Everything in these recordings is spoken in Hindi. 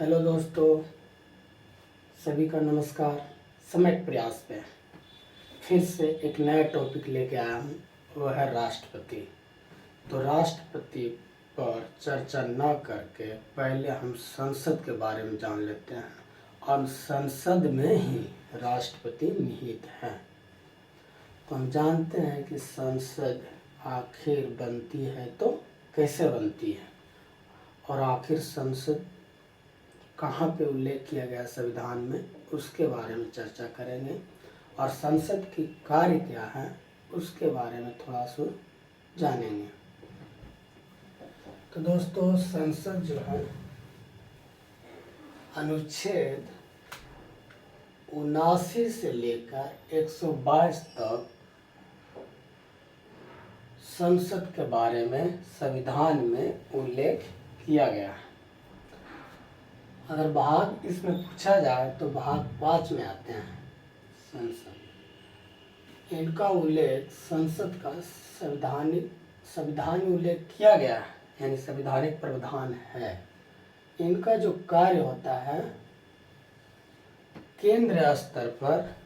हेलो दोस्तों, सभी का नमस्कार। समय प्रयास पे फिर से एक नया टॉपिक लेके आया हूँ, वह है राष्ट्रपति। तो राष्ट्रपति पर चर्चा न करके पहले हम संसद के बारे में जान लेते हैं। और संसद में ही राष्ट्रपति निहित है। तो हम जानते हैं कि संसद आखिर बनती है तो कैसे बनती है, और आखिर संसद कहाँ पे उल्लेख किया गया संविधान में, उसके बारे में चर्चा करेंगे। और संसद की कार्य क्या है उसके बारे में थोड़ा सा जानेंगे। तो दोस्तों, संसद जो है अनुच्छेद 79 से लेकर 122 तक संसद के बारे में संविधान में उल्लेख किया गया है। अगर भाग इसमें पूछा जाए तो भाग 5 में आते हैं संसद। इनका उल्लेख संसद का संविधान में उल्लेख किया गया है, यानी संवैधानिक प्रावधान है। इनका जो कार्य होता है, केंद्र स्तर पर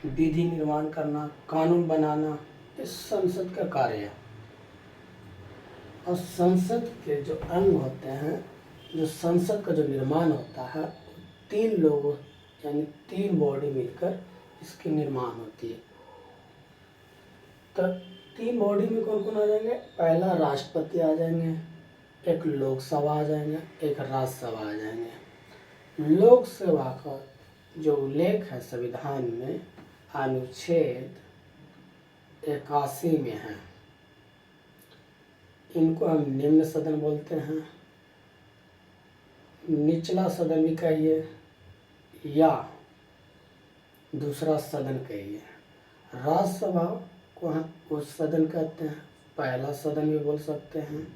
विधि निर्माण करना, कानून बनाना, इस संसद का कार्य है। और संसद के जो अंग होते हैं, जो संसद का जो निर्माण होता है, 3 लोगों यानी 3 बॉडी मिलकर इसकी निर्माण होती है। तो 3 बॉडी में कौन कौन आ जाएंगे? पहला राष्ट्रपति आ जाएंगे, एक लोकसभा आ जाएंगे, एक राज्यसभा आ जाएंगे। लोकसभा का जो उल्लेख है संविधान में अनुच्छेद 81 में है। इनको हम निम्न सदन बोलते हैं, निचला सदन भी कहिए या दूसरा सदन कहिए। राज्यसभा को हम उस सदन कहते हैं, पहला सदन भी बोल सकते हैं।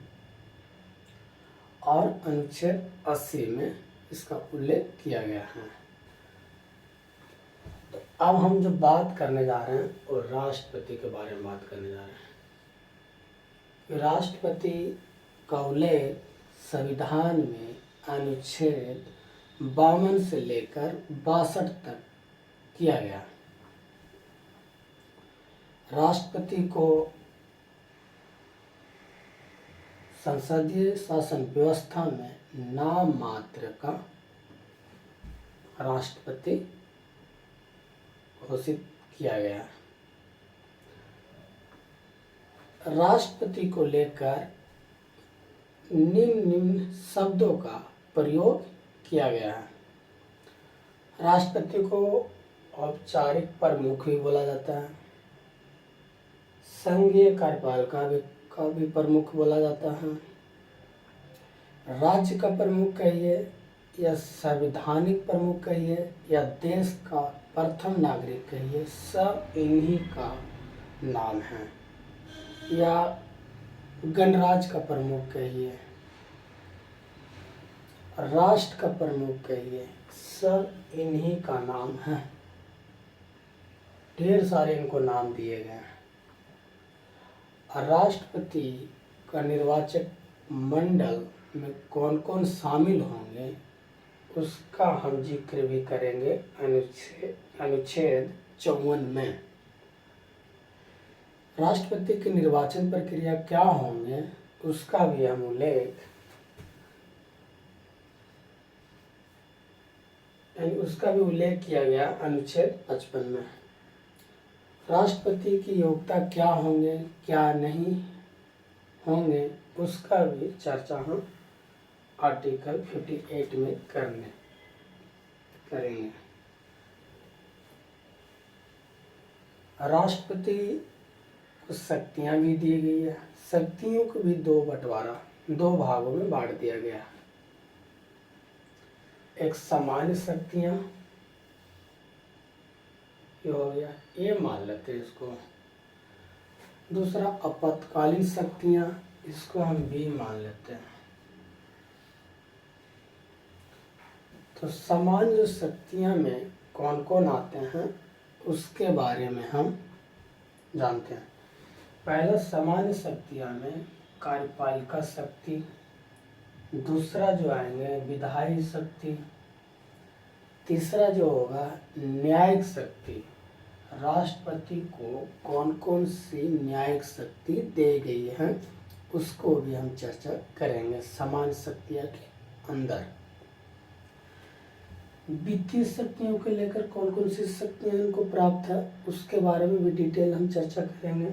और अनुच्छेद 80 में इसका उल्लेख किया गया है। तो अब हम जो बात करने जा रहे हैं वो राष्ट्रपति के बारे में बात करने जा रहे हैं। राष्ट्रपति का उल्लेख संविधान में अनुच्छेद 52 से लेकर 62 तक किया गया। राष्ट्रपति को संसदीय शासन व्यवस्था में नाम मात्र का राष्ट्रपति घोषित किया गया। राष्ट्रपति को लेकर निम्न शब्दों का प्रयोग किया गया है। राष्ट्रपति को औपचारिक प्रमुख भी बोला जाता है, संघीय कार्यपालिका का भी प्रमुख बोला जाता है, राज्य का प्रमुख कहिए या संवैधानिक प्रमुख कहिए या देश का प्रथम नागरिक कहिए, सब इन्हीं का नाम है। या गणराज्य का प्रमुख कहिए, राष्ट्र का प्रमुख कहिए, सब इन्हीं का नाम है। ढेर सारे इनको नाम दिए गए हैं। राष्ट्रपति का निर्वाचक मंडल में कौन कौन शामिल होंगे उसका हम जिक्र भी करेंगे अनुच्छेद 54 में। राष्ट्रपति की निर्वाचन प्रक्रिया क्या होंगे उसका भी हम उल्लेख किया गया अनुच्छेद 55 में। राष्ट्रपति की योग्यता क्या होंगे, क्या नहीं होंगे, उसका भी चर्चा हम आर्टिकल 58 में करेंगे। राष्ट्रपति को शक्तियाँ भी दी गई है। शक्तियों को भी 2 भागों में बांट दिया गया। एक सामान्य शक्तियाँ हो गया, ये मान लेते हैं इसको। दूसरा आपातकालीन शक्तियाँ, इसको हम भी मान लेते हैं। तो सामान्य जो शक्तियाँ में कौन कौन आते हैं उसके बारे में हम जानते हैं। पहला सामान्य शक्तियाँ में कार्यपालिका शक्ति, दूसरा जो आएंगे विधायी शक्ति, तीसरा जो होगा न्यायिक शक्ति। राष्ट्रपति को कौन कौन सी न्यायिक शक्ति दी गई है उसको भी हम चर्चा करेंगे समान शक्तियाँ के अंदर। वित्तीय शक्तियों को लेकर कौन कौन सी शक्तियाँ इनको प्राप्त है उसके बारे में भी डिटेल हम चर्चा करेंगे।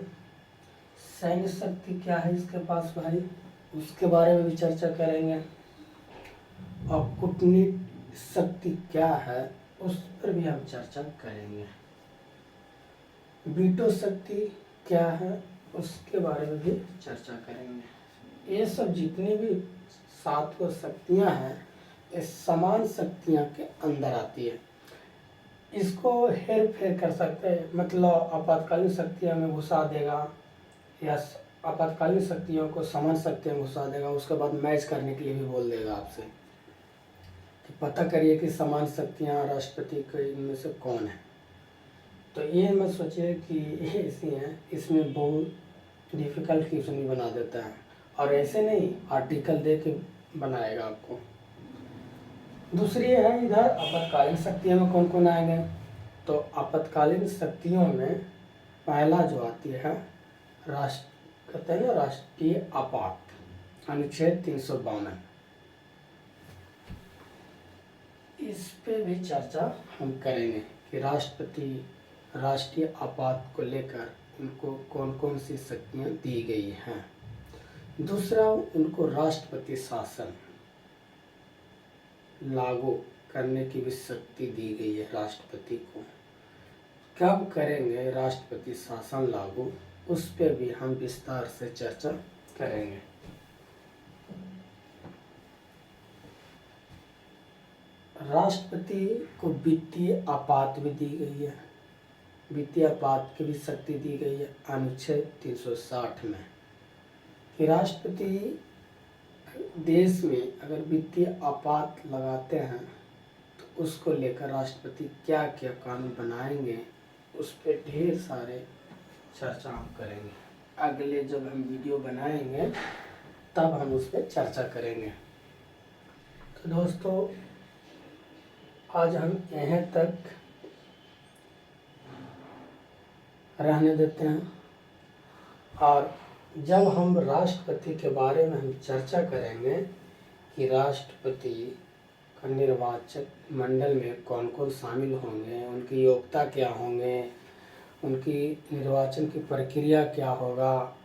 सैन्य शक्ति क्या है इसके पास भाई, उसके बारे में भी चर्चा करेंगे। और कूटनीतिक शक्ति क्या है उस पर भी हम चर्चा करेंगे। वीटो शक्ति क्या है उसके बारे में भी चर्चा करेंगे। ये सब जितनी भी 7 शक्तियाँ हैं ये समान शक्तियाँ के अंदर आती है। इसको हेर फेर कर सकते हैं, मतलब आपातकालीन शक्तियों में घुसा देगा या आपातकालीन शक्तियों को समान शक्तियों में घुसा देगा, उसके बाद मैच करने के लिए भी बोल देगा आपसे कि पता करिए कि समान शक्तियाँ राष्ट्रपति के इनमें से कौन है। तो ये मत सोचिए कि ये ऐसी हैं, इसमें बहुत डिफ़िकल्ट क्वेश्चन भी बना देता है और ऐसे नहीं आर्टिकल दे के बनाएगा आपको। दूसरी है इधर आपातकालीन शक्तियों में कौन कौन आएंगे, तो आपातकालीन शक्तियों में पहला जो आती है कहते हैं ना राष्ट्रीय आपात, अनुच्छेद 352। इस पे भी चर्चा हम करेंगे कि राष्ट्रीय आपात को लेकर उनको कौन कौन सी शक्तियाँ दी गई हैं। दूसरा उनको राष्ट्रपति शासन लागू करने की भी शक्ति दी गई है राष्ट्रपति को। कब करेंगे राष्ट्रपति शासन लागू उस पर भी हम विस्तार से चर्चा करेंगे। राष्ट्रपति को वित्तीय आपात भी दी गई है, वित्तीय आपात की भी शक्ति दी गई है अनुच्छेद 360 में कि राष्ट्रपति देश में अगर वित्तीय आपात लगाते हैं तो उसको लेकर राष्ट्रपति क्या क्या कानून बनाएंगे उस पर ढेर सारे चर्चा हम करेंगे। अगले जब हम वीडियो बनाएंगे तब हम उस पर चर्चा करेंगे। तो दोस्तों आज हम यहीं तक रहने देते हैं और जब हम राष्ट्रपति के बारे में हम चर्चा करेंगे कि राष्ट्रपति का निर्वाचक मंडल में कौन कौन शामिल होंगे, उनकी योग्यता क्या होंगे, उनकी निर्वाचन की प्रक्रिया क्या होगा,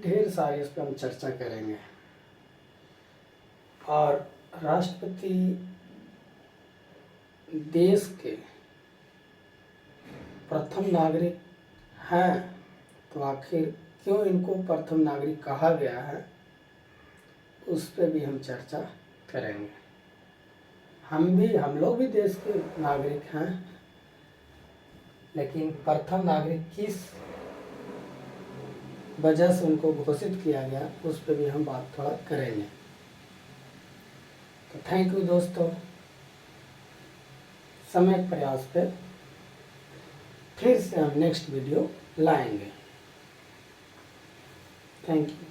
ढेर सारी इस पर हम चर्चा करेंगे। और राष्ट्रपति देश के प्रथम नागरिक हैं तो आखिर क्यों इनको प्रथम नागरिक कहा गया है उस पर भी हम चर्चा करेंगे। हम लोग भी देश के नागरिक हैं, लेकिन प्रथम नागरिक किस वजह से उनको घोषित किया गया उस पर भी हम बात थोड़ा करेंगे। तो थैंक यू दोस्तों, समय प्रयास पे फिर से हम नेक्स्ट वीडियो लाएंगे। Thank you.